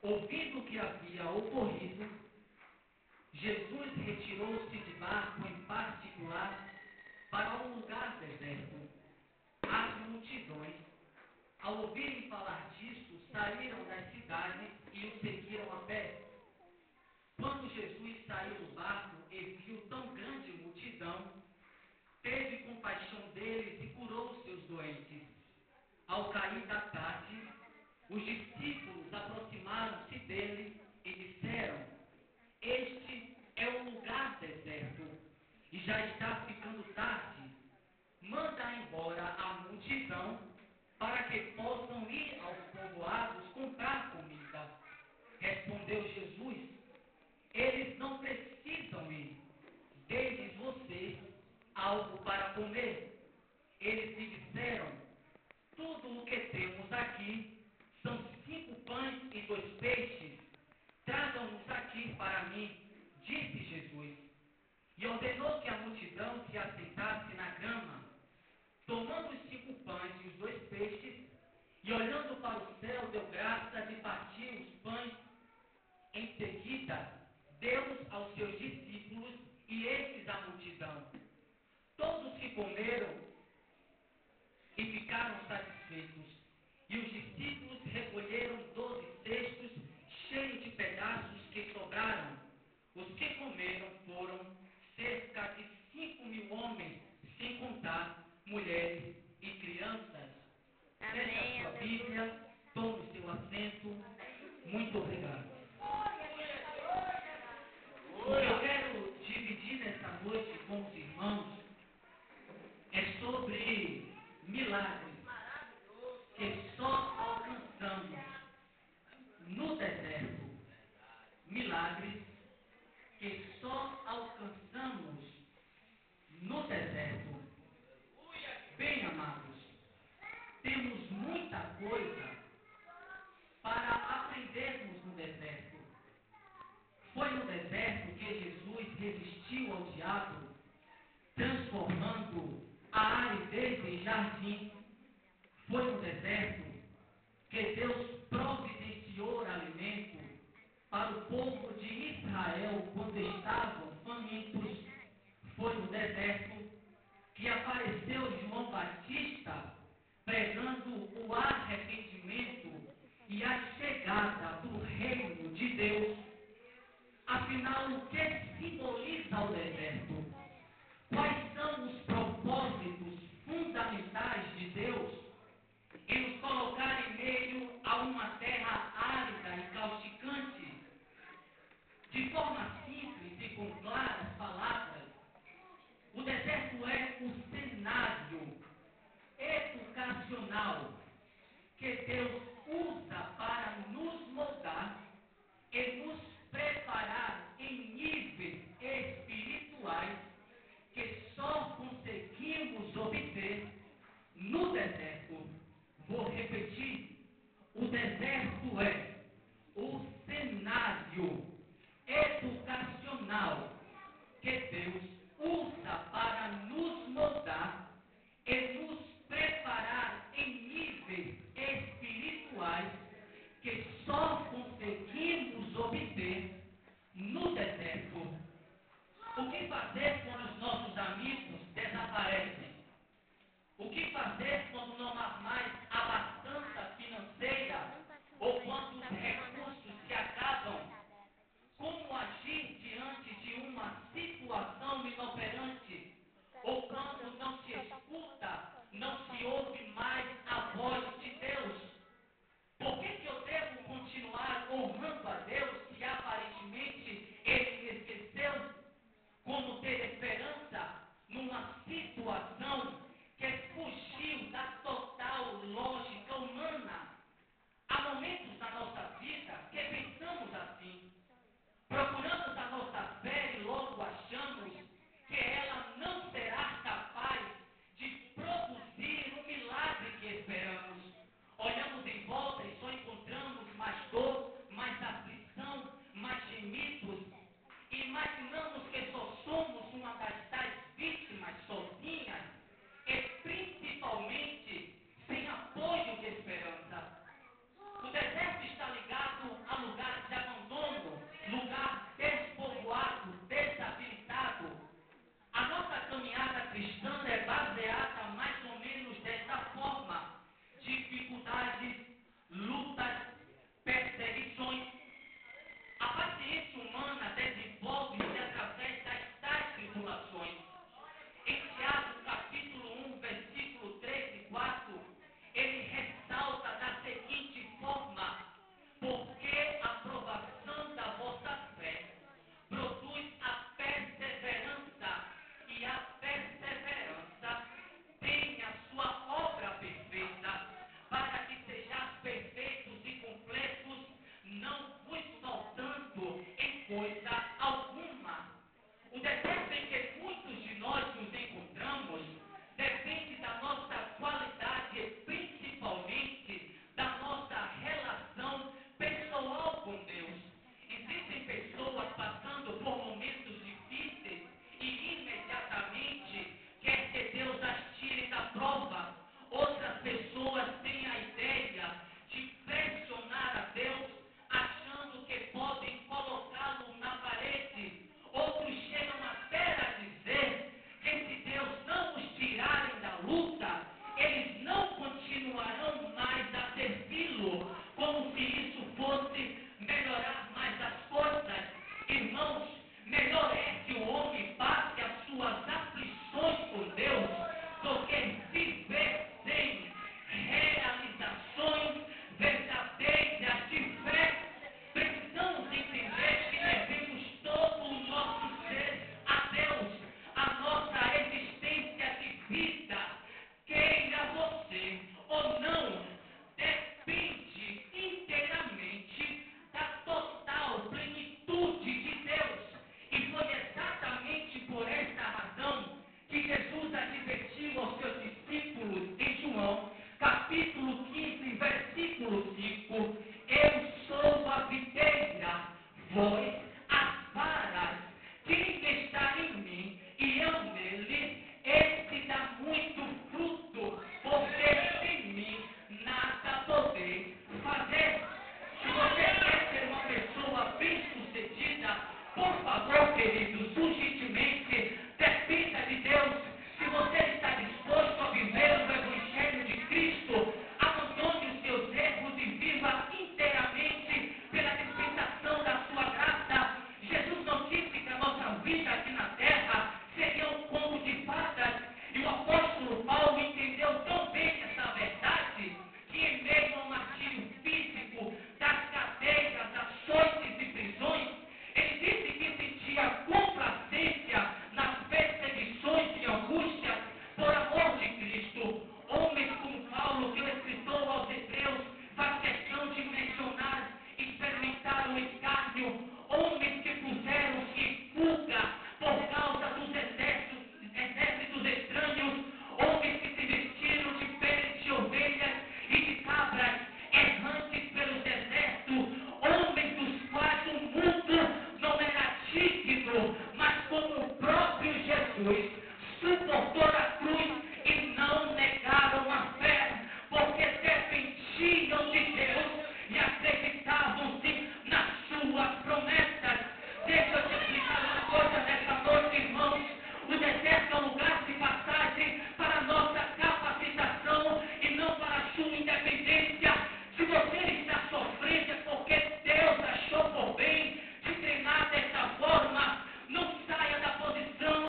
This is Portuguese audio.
Ouvindo o que havia ocorrido, Jesus retirou-se de barco em particular para um lugar deserto. As multidões, ao ouvirem falar disso, saíram das cidades e o seguiram a pé. Quando Jesus saiu do barco e viu tão grande multidão, teve compaixão deles e curou seus doentes. Ao cair da tarde, os discípulos aproximaram-se dele e disseram: Este é um lugar deserto e já está ficando tarde. Manda embora a multidão para que possam ir aos povoados comprar comida. Respondeu Jesus: Eles não precisam ir. Dê-lhes vocês algo para comer. Eles lhe disseram: Tudo o que temos aqui são 5 pães e 2 peixes. Tragam-nos aqui para mim, disse Jesus. E ordenou que a multidão se assentasse na grama. Tomando os 5 pães e os 2 peixes, e olhando para o céu, deu graça de partir os pães. Em seguida, deu-os aos seus discípulos e estes à multidão. Todos que comeram e ficaram satisfeitos. E os discípulos recolheram 12 cestos cheios de pedaços que sobraram. Os que comeram foram cerca de 5.000 homens, sem contar mulheres e crianças. Feche a sua Bíblia, tome seu assento. Muito obrigado. O que eu quero dividir nessa noite com os irmãos é sobre milagres que só alcançamos no deserto. Milagres que só alcançamos no deserto. Bem, amados, temos muita coisa para aprendermos no deserto. Foi no deserto que Jesus resistiu ao diabo, transformando a aridez em jardim. Foi no deserto que Deus providenciou alimento para o povo de Israel quando estavam famintos. Foi no deserto que apareceu João Batista pregando o arrependimento e a chegada do reino de Deus. Afinal, o que simboliza o deserto? Quais são os propósitos fundamentais de Deus em nos colocar em meio a uma terra árida e causticante? De forma simples e com claras palavras, o deserto é o cenário educacional que Deus usa para nos moldar e nos preparar em níveis espirituais que só conseguimos obter no deserto. Vou repetir: o deserto é o cenário educacional que Deus usa para nos moldar e nos preparar em níveis espirituais que só conseguimos obter no deserto. O que fazer quando os nossos amigos desaparecem? O que fazer quando não há mais abastança financeira ou quando os recursos se acabam? Como agir diante de uma situação inoperante? Ou quando não se escuta, não se ouve mais a voz de Deus? Por que eu devo continuar honrando a Deus se aparentemente Ele me esqueceu? Como ter esperança numa situação que fugiu da total lógica humana? Há momentos na nossa vida que pensamos assim. Procuramos a nossa fé e logo achamos que ela não será capaz de produzir o milagre que esperamos. Olhamos em volta e só encontramos mais dor, mais aflição, mais gemidos. E imaginamos que só somos uma das tais vítimas sozinhas e principalmente sem apoio de esperança. O deserto está ligado a lugares capítulo